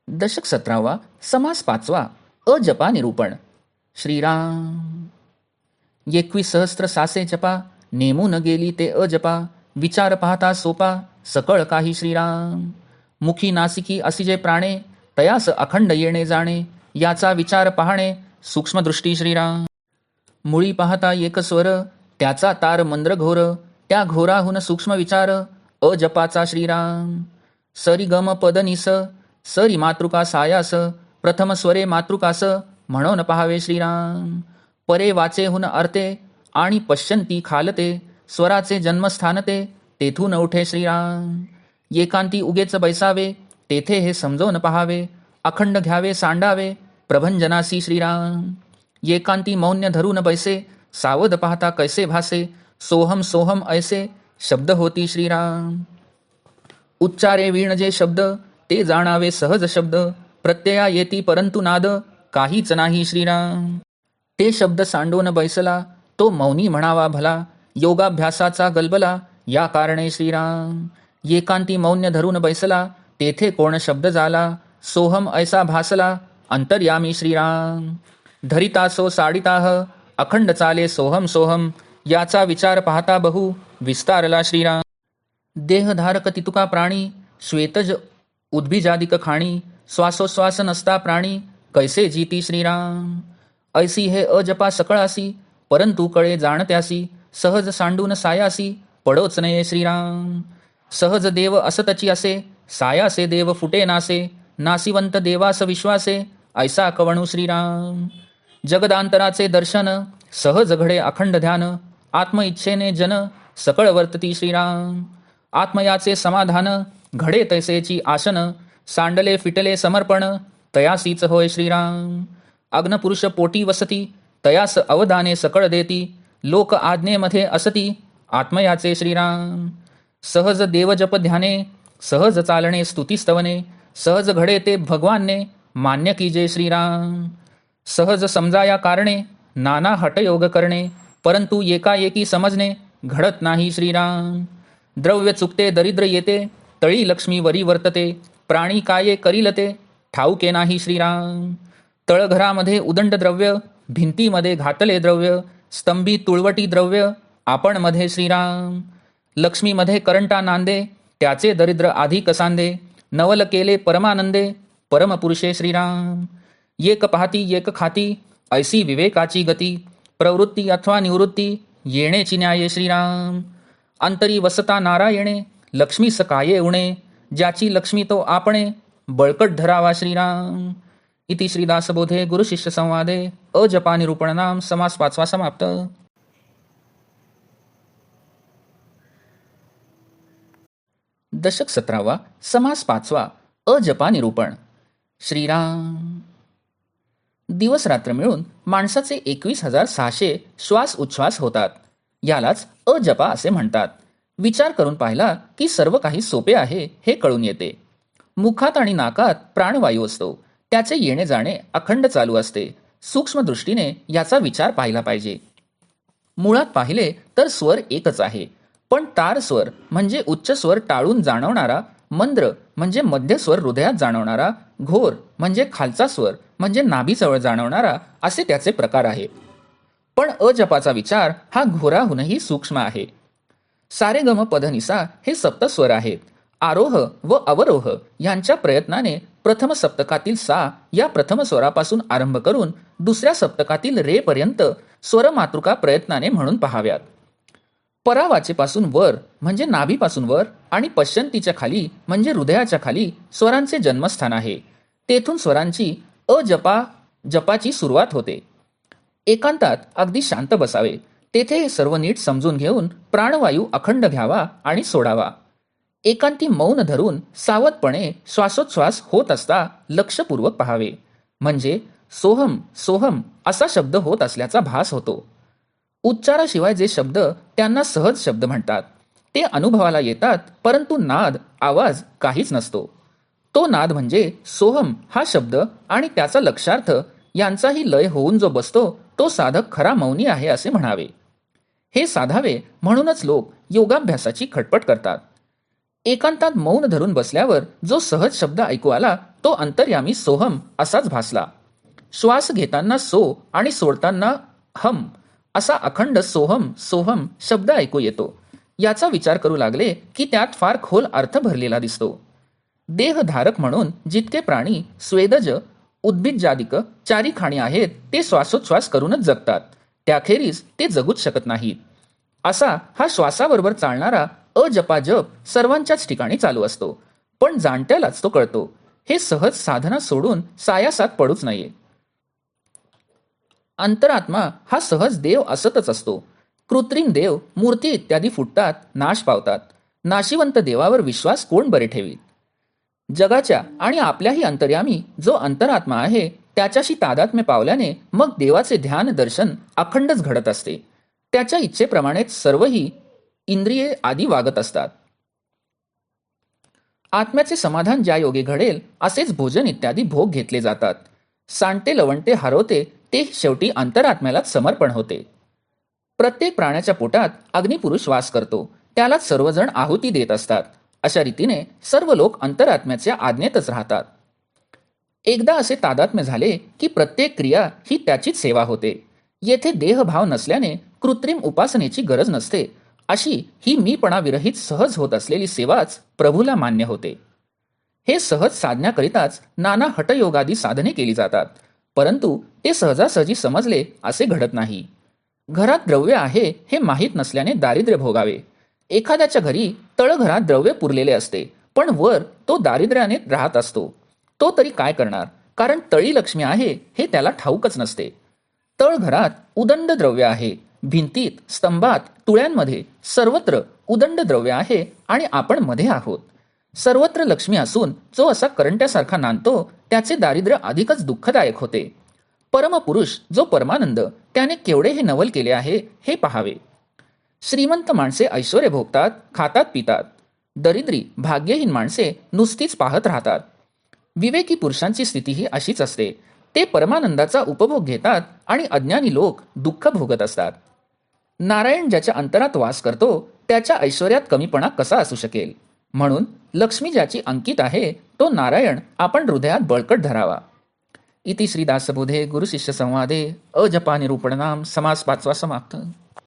दशक 17वा, समास 5वा, अजपा निरूपण. श्रीराम. 21 सहस्त्र सासे जपा, नेमून गेली ते अजपा, विचार पाहता सोपा, सकळ काही श्रीराम. मुखी नासिकी असिजे प्राणे, तयास अखंड येणे जाणे, याचा विचार पाहणे, सूक्ष्मदृष्टी श्रीराम. मुळी पाहता एक स्वर, त्याचा तार मंद्र घोर, त्या घोराहून सूक्ष्म विचार, अजपाचा श्रीराम. सरी गम पद निस, सरी मातृका सायास, प्रथम स्वरे मातृकास, म्हणून पहावे श्रीराम. परे वाचेहून अर्थे, आणि पश्यंती खालते, स्वराचे जन्मस्थान ते, तेथून उठे श्रीराम. एकांती उगेच बैसावे, तेथे हे समजवून पहावे, अखंड घ्यावे सांडावे, प्रभंजनासी श्रीराम. एकांती मौन्य धरून बैसे, सावध पाहता कैसे भासे, सोहम सोहम ऐसे, शब्द होती श्रीराम. उच्चारे वीण जे शब्द, ते जाणावे सहज शब्द, प्रत्यया येती परंतु नाद, काहीच नाही श्रीराम. ते शब्द सांडून बैसला, तो मौनी म्हणावा भला, योगाभ्यासाचा गलबला, या कारणे श्रीराम. एकांती मौन्य धरून बैसला, तेथे कोण शब्द झाला, सोहम ऐसा भासला, अंतर्यामी श्रीराम. धरितासो साडिताह, अखंड चाले सोहम सोहम, याचा विचार पाहता बहु, विस्तारला श्रीराम. देहधारक तितुका प्राणी, श्वेतज उद्भिजादिक खाणी, श्वासोश्वास नसता प्राणी, कैसे जीती श्रीराम. ऐसी हे अजपा सकळासी, परंतु कळे जाणत्यासी, सहज सांडून सायासी, पडोच नये श्रीराम. सहज देव असतची असे, सायासे देव फुटे नासे, नासिवंत देवास विश्वासे, ऐसा कवणू श्रीराम. जगदांतराचे दर्शन, सहज घडे अखंड ध्यान, आत्मइच्छेने जन, सकळ वर्तती श्रीराम. आत्मयाचे समाधान, घडे तैसेची आसन, सांडले फिटले समर्पण, तयासीच होय श्रीराम. अग्नपुरुष पोटी वसती, तयास अवदाने सकळ देती, लोक आज्ञेमध्ये असती, आत्मयाचे श्रीराम. सहज देवजप ध्याने, सहज चालणे स्तुतिस्तवने, सहज घडे ते भगवानने, मान्य कीजे श्रीराम. सहज समजाया कारणे, नाना हटयोग करणे, परंतु एकाएकी समजणे, घडत नाही श्रीराम. द्रव्य चुकते दरिद्र येते, तळी लक्ष्मी वरी वर्तते, प्राणी काये करीलते, ठाऊके नाही श्रीराम. तळघरामध्ये उदंड द्रव्य, भिंतीमध्ये घातले द्रव्य, स्तंभी तुळवटी द्रव्य, आपण मध्ये श्रीराम. लक्ष्मीमध्ये करंटा नांदे, त्याचे दरिद्र आधी कसांदे, नवल केले परमानंदे, परमपुरुषे श्रीराम. एक पाहती एक खाती, ऐसी विवेकाची गती, प्रवृत्ती अथवा निवृत्ती, येणेची न्याये श्रीराम. अंतरी वसता नारायणे, लक्ष्मी सकाये उणे, ज्याची लक्ष्मी तो आपणे, बळकट धरावा श्रीराम. इति श्रीदासबोधे गुरुशिष्य संवादे अजपा निरूपणनाम समास 5वा समाप्त. दशक 17वा, समास 5वा, अजपा निरूपण. श्रीराम. दिवस रात्र मिळून माणसाचे 21,600 श्वास उच्छ्वास होतात, यालाच अजपा असे म्हणतात. विचार करून पाहिला की सर्व काही सोपे आहे हे कळून येते. मुखात आणि नाकात प्राणवायू असतो, त्याचे येणे जाणे अखंड चालू असते. सूक्ष्म दृष्टीने याचा विचार पाहिला पाहिजे. मुळात पाहिले तर स्वर एकच आहे, पण तार स्वर म्हणजे उच्च स्वर टाळून जाणवणारा, मंद्र म्हणजे मध्य स्वर हृदयात जाणवणारा, घोर म्हणजे खालचा स्वर म्हणजे नाभीजवळ जाणवणारा, असे त्याचे प्रकार आहे. पण अजपाचा विचार हा घोराहूनही सूक्ष्म आहे. सारेगम पधनिसा हे सप्तस्वर आहेत. आरोह व अवरोह यांच्या प्रयत्नाने प्रथम सप्तकातील सा या प्रथम स्वरापासून आरंभ करून दुसऱ्या सप्तकातील रे पर्यंत स्वरमातृका प्रयत्नाने म्हणून पहाव्यात. परावाचेपासून वर म्हणजे नाभीपासून वर आणि पश्यंतीच्या खाली म्हणजे हृदयाच्या खाली स्वरांचे जन्मस्थान आहे. तेथून स्वरांची जपाची सुरुवात होते. एकांतात अगदी शांत बसावे, तेथे हे सर्व नीट समजून घेऊन प्राणवायू अखंड घ्यावा आणि सोडावा. एकांती मौन धरून सावधपणे श्वासोच्छ्वास होत असता लक्षपूर्वक पहावे, म्हणजे सोहम सोहम असा शब्द होत असल्याचा भास होतो. उच्चाराशिवाय जे शब्द त्यांना सहज शब्द म्हणतात, ते अनुभवाला येतात, परंतु नाद आवाज काहीच नसतो. तो नाद म्हणजे सोहम हा शब्द आणि त्याचा लक्षार्थ यांचाही लय होऊन जो बसतो, तो साधक खरा मौनी आहे असे म्हणावे. हे साधावे म्हणूनच लोक योगाभ्यासाची खटपट करतात. एकांतात मौन धरून बसल्यावर जो सहज शब्द ऐकू आला तो अंतर्यामी सोहम असाच भासला. श्वास घेताना सो आणि सोडताना हम असा अखंड सोहम सोहम शब्द ऐकू येतो. याचा विचार करू लागले की त्यात फार खोल अर्थ भरलेला दिसतो. देहधारक म्हणून जितके प्राणी स्वेदज उद्भिज्जादिक चारी खाणी आहेत ते श्वासोच्छ्वास करूनच जगतात, त्याखेरीज ते जगूच शकत नाहीत. असा हा श्वासाबरोबर चालणारा अजपा जप सर्वांच्याच ठिकाणी चालू असतो, पण जाणत्यालाच तो कळतो. हे सहज साधना सोडून सायासात पडूच नये. अंतरात्मा हा सहज देव असतच असतो. कृत्रिम देव मूर्ती इत्यादी फुटतात, नाश पावतात. नाशिवंत देवावर विश्वास कोण बरे ठेवीत. जगाच्या आणि आपल्याही अंतर्यामी जो अंतरात्मा आहे त्याच्याशी तादात्म्य पावल्याने मग देवाचे ध्यान दर्शन अखंडच घडत असते. त्याच्या इच्छेप्रमाणेच सर्वही इंद्रिये आदी वागत असतात. आत्म्याचे समाधान ज्या योगे घडेल असेच भोजन इत्यादी भोग घेतले जातात. सांडते लवणते हरवते ते शेवटी अंतरात्म्यालाच समर्पण होते. प्रत्येक प्राण्याच्या पोटात अग्निपुरुष वास करतो, त्यालाच सर्वजण आहुती देत असतात. अशा रीतीने सर्व लोक अंतरात्म्याच्या आज्ञेतच राहतात. एकदा असे तादात्म्य झाले की प्रत्येक क्रिया ही त्याचीच सेवा होते. येथे देहभाव नसल्याने कृत्रिम उपासनेची गरज नसते. अशी ही मीपणा विरहित सहज होत असलेली सेवाच प्रभूला मान्य होते. हे सहज साधण्याकरिताच नाना हठयोगादी साधने केली जातात, परंतु ते सहजासहजी समजले असे घडत नाही. घरात द्रव्य आहे हे माहीत नसल्याने दारिद्र्य भोगावे. एखाद्याच्या घरी तळघरात द्रव्य पुरलेले असते, पण वर तो दारिद्र्याने राहत असतो. तो तरी काय करणार, कारण तळी लक्ष्मी आहे हे त्याला ठाऊकच नसते. तळघरात उदंड द्रव्य आहे, भिंतीत, स्तंभात, तुळ्यांमध्ये सर्वत्र उदंड द्रव्य आहे आणि आपण मध्ये आहोत. सर्वत्र लक्ष्मी असून जो असा करंट्यासारखा नांदतो त्याचे दारिद्र्य अधिकच दुःखदायक होते. परमपुरुष जो परमानंद त्याने केवढे हे नवल केले आहे हे पहावे. श्रीमंत माणसे ऐश्वर्य भोगतात, खातात पितात. दरिद्री भाग्यहीन माणसे नुसतीच पाहत राहतात. विवेकी पुरुषांची स्थिती ही अशीच असते. ते परमानंदाचा उपभोग घेतात आणि अज्ञानी लोक दुःख भोगत असतात. नारायण ज्याच्या अंतरात वास करतो त्याच्या ऐश्वर्यात कमीपणा कसा असू शकेल. म्हणून लक्ष्मी ज्याची अंकित आहे तो नारायण आपण हृदयात बळकट धरावा. इति श्रीदासबोधे गुरुशिष्य संवादे अजपा निरूपणनाम समास 5 समाप्त.